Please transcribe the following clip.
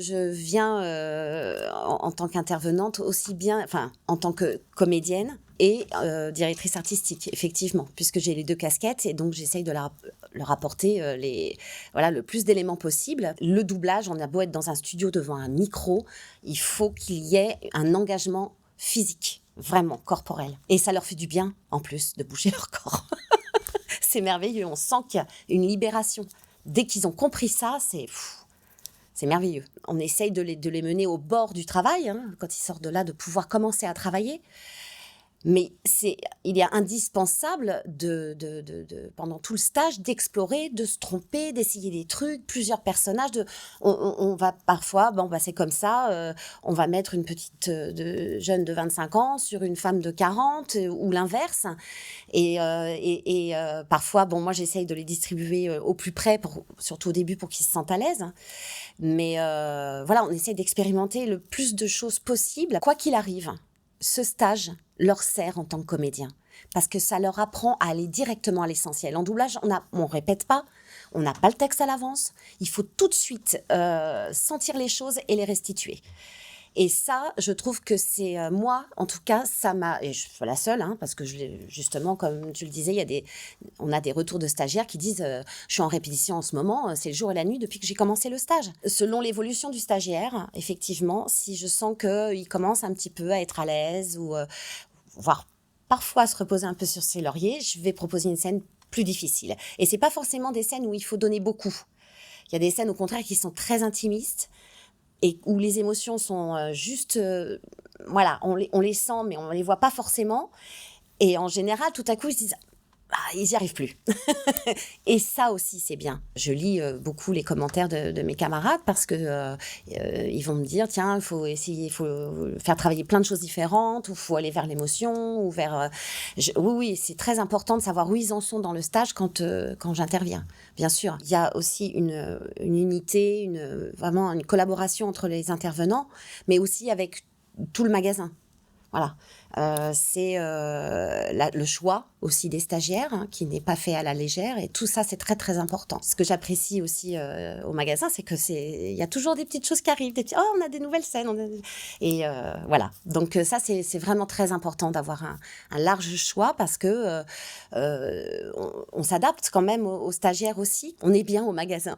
Je viens, en tant qu'intervenante aussi bien enfin, en tant que comédienne et directrice artistique, effectivement, puisque j'ai les 2 casquettes et donc j'essaye de leur apporter, le plus d'éléments possible. Le doublage, on a beau être dans un studio devant un micro, il faut qu'il y ait un engagement physique, vraiment corporel et ça leur fait du bien, en plus, de bouger leur corps. C'est merveilleux, on sent qu'il y a une libération. Dès qu'ils ont compris ça, c'est merveilleux. On essaye de les mener au bord du travail, hein, quand ils sortent de là, de pouvoir commencer à travailler. Mais il est indispensable pendant tout le stage, d'explorer, de se tromper, d'essayer des trucs, plusieurs personnages. On va parfois, c'est comme ça, on va mettre une petite jeune de 25 ans sur une femme de 40 ou l'inverse. Parfois, moi j'essaye de les distribuer au plus près, surtout au début pour qu'ils se sentent à l'aise. Mais on essaie d'expérimenter le plus de choses possible. Quoi qu'il arrive, ce stage leur sert en tant que comédien. Parce que ça leur apprend à aller directement à l'essentiel. En doublage, on répète pas, on n'a pas le texte à l'avance. Il faut tout de suite sentir les choses et les restituer. Et ça, je trouve que c'est moi, en tout cas, ça m'a. Et je suis pas la seule, hein, parce que justement, comme tu le disais, on a des retours de stagiaires qui disent je suis en répétition en ce moment, c'est le jour et la nuit depuis que j'ai commencé le stage. Selon l'évolution du stagiaire, effectivement, si je sens qu'il commence un petit peu à être à l'aise ou voire parfois à se reposer un peu sur ses lauriers, je vais proposer une scène plus difficile. Et c'est pas forcément des scènes où il faut donner beaucoup. Il y a des scènes au contraire qui sont très intimistes et où les émotions sont on les sent mais on les voit pas forcément. Et en général, tout à coup, ils se disent ils n'y arrivent plus. Et ça aussi, c'est bien. Je lis beaucoup les commentaires de mes camarades parce que ils vont me dire, tiens, il faut faire travailler plein de choses différentes, ou il faut aller vers l'émotion, ou vers... Oui, c'est très important de savoir où ils en sont dans le stage quand j'interviens, bien sûr. Il y a aussi une unité, vraiment une collaboration entre les intervenants, mais aussi avec tout le magasin. Voilà. C'est le choix aussi des stagiaires, hein, qui n'est pas fait à la légère, et tout ça c'est très très important. Ce que j'apprécie aussi au magasin, c'est que il y a toujours des petites choses qui arrivent, on a des nouvelles scènes, et voilà. Donc ça c'est vraiment très important d'avoir un large choix, parce que on s'adapte quand même aux stagiaires aussi. On est bien au magasin.